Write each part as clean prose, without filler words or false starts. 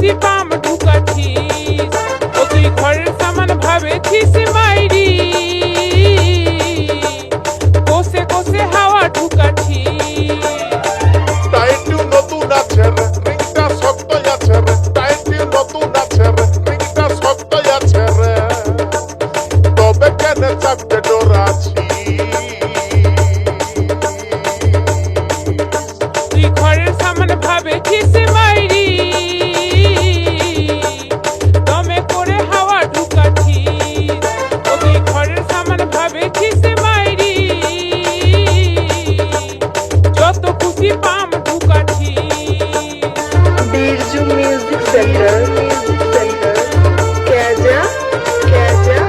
খুশি পাম ঢুকাছিস, ও তুই ঘরের সামান ভাবেছিস মাইরি, কোষে কোষে হাওয়া ঢুকাছিস। টাইটেল নতুন আছে রে, রিংটা শক্তই আছে রে, টাইটেল নতুন আছে রে, রিংটা শক্তই আছে রে, তবে কেন চাপতে ডরাছি? তুই ঘরের সামান ভাবেছিস মাইরি, দমে করে হাওয়া ঢুকাছিস, ও তুই ঘরের সামান ভাবেছিস মাইরি, যত খুশি পাম ঢুকাছিস। बिरजू म्यूजिक सेंटर कैजा कैजा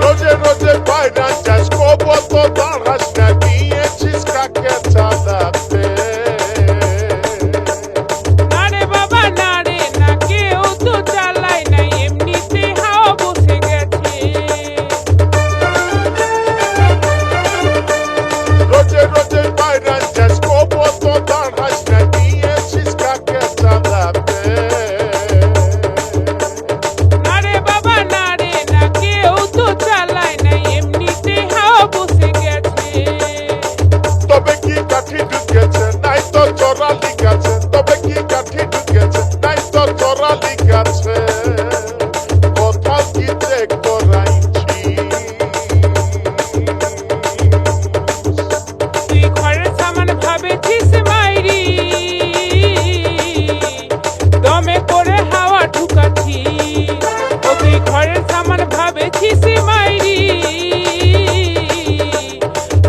রোজে রোজে বাইরা যাস, কবো তো দাঁড়াস না, দিয়েছিস কাকে চালাতে? না রে বাবা না রে না, কেউ তো চালায় নাই, এমনিতে হাওয়া বসে গেছে। রোজে রোজে বাইরা যাস, কবো তো দাঁড়াস না, দিয়েছিস কাকে চালাতে? না রে বাবা না রে না, কেউ তো চালায় নাই, এমনিতে হাওয়া বসে গেছে। তবে কি কাঠি ঢুকেছে, নাই তো চোরা লিখাছে, তবে কি কাঠি ঢুকেছে, নাই তো চোরা লিখাছে, কোথাও কি চেক করাইছি? তুই ঘরের সামান ভাবেছিস মাইরি, দমে করে হাওয়া ঢুকাছিস, ও তুই ঘরের সামান ভাবেছিস মাইরি,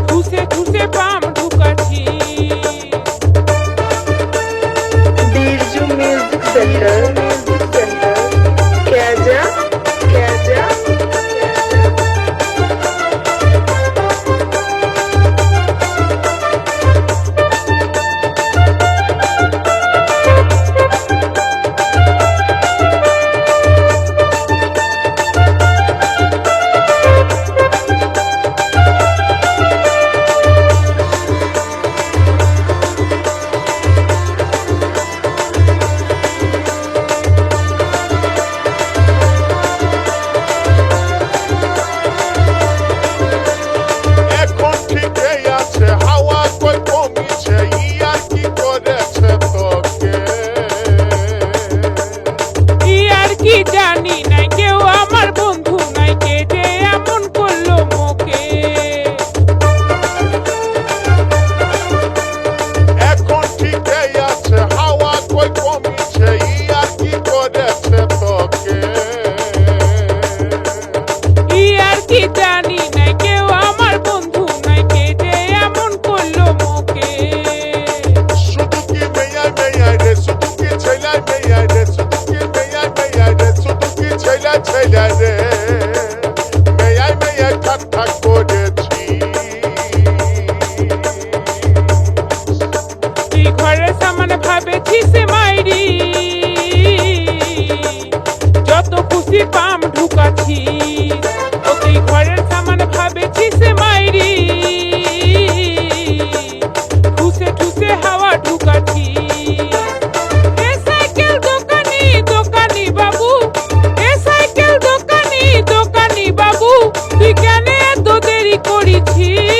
খুশে খুশে পাম ঢুকাছিস। बिरजू म्यूजिक सेंटर कैजा कैजा এখন ঠিকই আছে, হাওয়া কই কমিছে, ইয়ার কি করেছে তোকে? কি আর কি জানি নাই, কেউ আমার বন্ধু নাই, কে যে এমন করলো মোকে। এখন ঠিকই আছে, হাওয়া কই কমিছে, ইয়ার কি করেছে তোকে? কি আর কি জানি নাই, কেউ আমার বন্ধু নাই, কে যে এমন করলো মোকে। শুধু কি মেয়াই মেয়াই রে, শুধু কি ছেলাই মেয়াই রে, শুধু কি মেয়াই মেয়াই রে, শুধু কি ছেলাই ছেলাই রে, মেয়াই মেয়াই ঠাক ঠাক করেছি। তুই ঘরের সামান ভাবেছিস মাইরি, যত খুশি পাম ঢুকাছিস, ও তুই ঘরের সামান ভাবেছিস মাইরি, ঠুসে ঠুসে হাওয়া ঢুকাছিস। এ সাইকেল দোকানি দোকানি বাবু, এ সাইকেল দোকানি দোকানি বাবু, তুই কেন এত দেরি করেছিস?